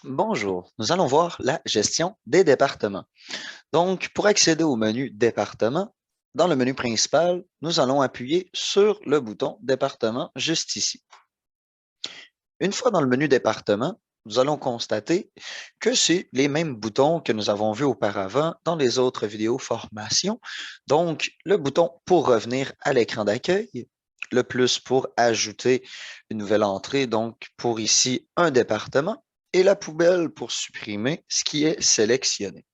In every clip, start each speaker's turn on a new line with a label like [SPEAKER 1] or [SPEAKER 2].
[SPEAKER 1] Bonjour, nous allons voir la gestion des départements. Donc, pour accéder au menu Département, dans le menu principal, nous allons appuyer sur le bouton Département juste ici. Une fois dans le menu Département, nous allons constater que c'est les mêmes boutons que nous avons vus auparavant dans les autres vidéos formation. Donc, le bouton pour revenir à l'écran d'accueil, le plus pour ajouter une nouvelle entrée, donc pour ici un département, et la poubelle pour supprimer ce qui est sélectionné.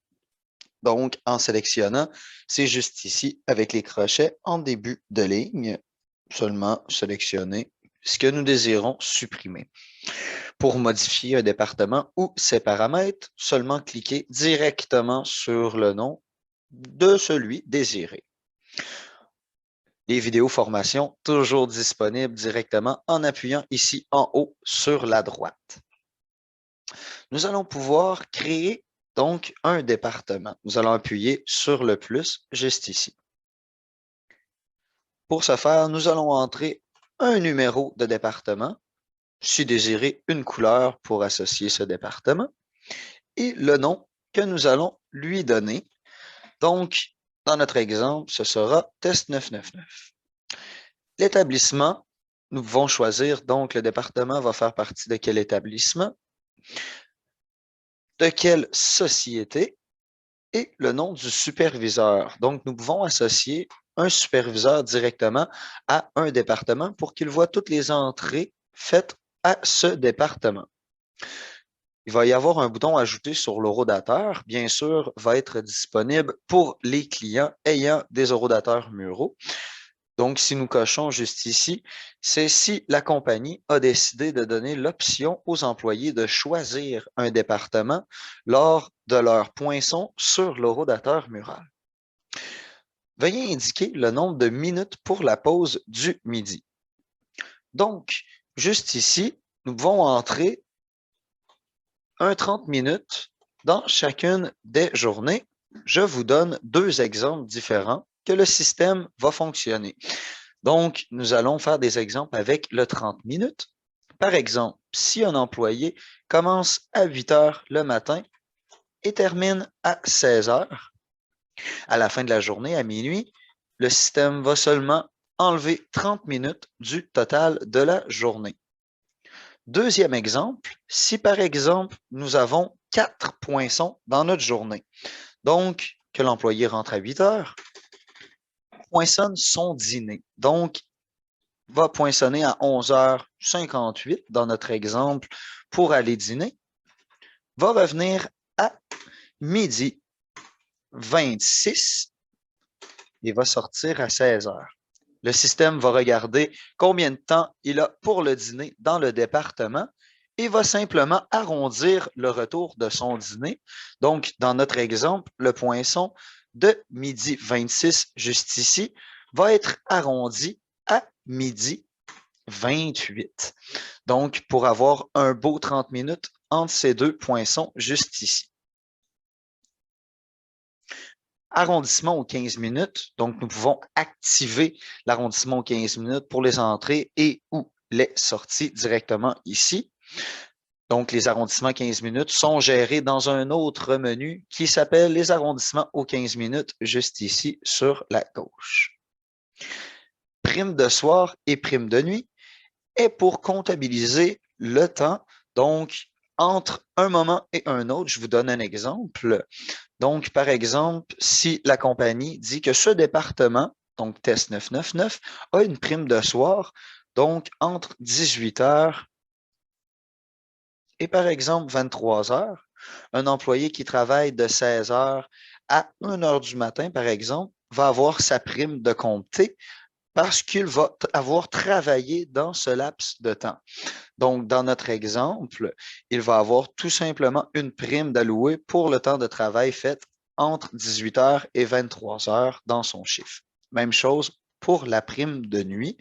[SPEAKER 1] Donc, en sélectionnant, c'est juste ici avec les crochets en début de ligne, seulement sélectionner ce que nous désirons supprimer. Pour modifier un département ou ses paramètres, seulement cliquer directement sur le nom de celui désiré. Les vidéos formations toujours disponibles directement en appuyant ici en haut sur la droite. Nous allons pouvoir créer donc un département. Nous allons appuyer sur le plus juste ici. Pour ce faire, nous allons entrer un numéro de département, si désiré, une couleur pour associer ce département, et le nom que nous allons lui donner. Donc, dans notre exemple, ce sera test 999. L'établissement, nous pouvons choisir, donc le département va faire partie de quel établissement, de quelle société et le nom du superviseur. Donc, nous pouvons associer un superviseur directement à un département pour qu'il voit toutes les entrées faites à ce département. Il va y avoir un bouton ajouté sur l'horodateur, bien sûr, va être disponible pour les clients ayant des horodateurs muraux. Donc, si nous cochons juste ici, c'est si la compagnie a décidé de donner l'option aux employés de choisir un département lors de leur poinçon sur l'horodateur mural. Veuillez indiquer le nombre de minutes pour la pause du midi. Donc, juste ici, nous pouvons entrer un 30 minutes dans chacune des journées. Je vous donne deux exemples différents que le système va fonctionner. Donc, nous allons faire des exemples avec le 30 minutes. Par exemple, si un employé commence à 8 heures le matin et termine à 16 heures, à la fin de la journée, à minuit, le système va seulement enlever 30 minutes du total de la journée. Deuxième exemple, si par exemple, nous avons 4 poinçons dans notre journée, donc que l'employé rentre à 8 heures, poinçonne son dîner. Donc, va poinçonner à 11h58 dans notre exemple pour aller dîner, va revenir à midi 26 et va sortir à 16h. Le système va regarder combien de temps il a pour le dîner dans le département et va simplement arrondir le retour de son dîner. Donc, dans notre exemple, le poinçon de midi 26, juste ici, va être arrondi à midi 28. Donc, pour avoir un beau 30 minutes entre ces deux poinçons juste ici. Arrondissement aux 15 minutes. Donc, nous pouvons activer l'arrondissement aux 15 minutes pour les entrées et ou les sorties directement ici. Donc, les arrondissements 15 minutes sont gérés dans un autre menu qui s'appelle les arrondissements aux 15 minutes, juste ici sur la gauche. Prime de soir et prime de nuit est pour comptabiliser le temps. Donc, entre un moment et un autre, je vous donne un exemple. Donc, par exemple, si la compagnie dit que ce département, donc test 999, a une prime de soir, donc entre 18 heures et par exemple 23 heures, un employé qui travaille de 16 heures à 1 heure du matin, par exemple, va avoir sa prime de compter parce qu'il va avoir travaillé dans ce laps de temps. Donc, dans notre exemple, il va avoir tout simplement une prime d'allouer pour le temps de travail fait entre 18 heures et 23 heures dans son chiffre. Même chose pour la prime de nuit.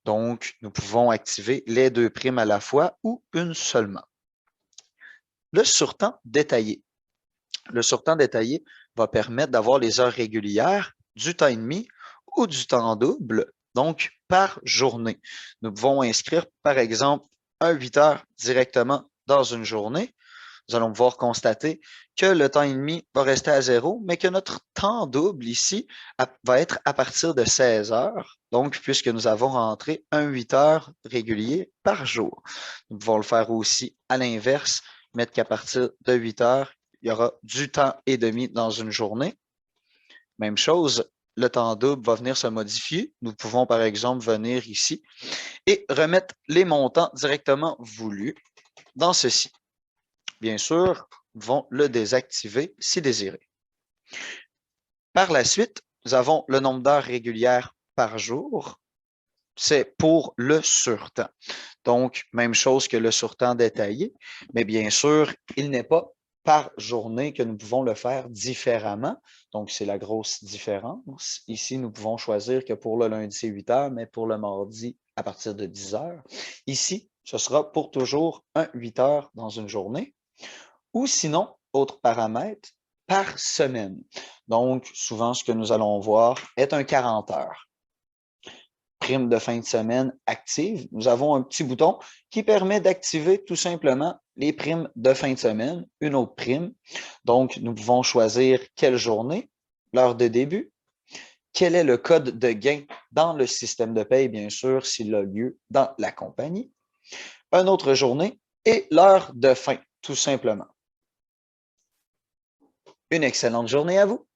[SPEAKER 1] Donc, nous pouvons activer les deux primes à la fois ou une seulement. Le surtemps détaillé. Le surtemps détaillé va permettre d'avoir les heures régulières, du temps et demi ou du temps double, donc par journée. Nous pouvons inscrire, par exemple, un 8 heures directement dans une journée. nous allons pouvoir constater que le temps et demi va rester à 0, mais que notre temps double ici va être à partir de 16 heures. Donc, puisque nous avons rentré un 8 heures régulier par jour. Nous pouvons le faire aussi à l'inverse, mettre qu'à partir de 8 heures, il y aura du temps et demi dans une journée. Même chose, le temps double va venir se modifier. Nous pouvons, par exemple, venir ici et remettre les montants directement voulus dans ceci. Bien sûr, nous pouvons le désactiver si désiré. Par la suite, nous avons le nombre d'heures régulières par jour. C'est pour le surtemps. Donc, même chose que le surtemps détaillé, mais bien sûr, il n'est pas par journée que nous pouvons le faire différemment. Donc, c'est la grosse différence. Ici, nous pouvons choisir que pour le lundi, c'est 8 heures, mais pour le mardi, à partir de 10 heures. Ici, ce sera pour toujours un 8 heures dans une journée. Ou sinon, autre paramètre, par semaine. Donc, souvent, ce que nous allons voir est un 40 heures. Prime de fin de semaine active, nous avons un petit bouton qui permet d'activer tout simplement les primes de fin de semaine, une autre prime. Donc, nous pouvons choisir quelle journée, l'heure de début, quel est le code de gain dans le système de paye, bien sûr, s'il a lieu dans la compagnie, une autre journée et l'heure de fin, tout simplement. Une excellente journée à vous.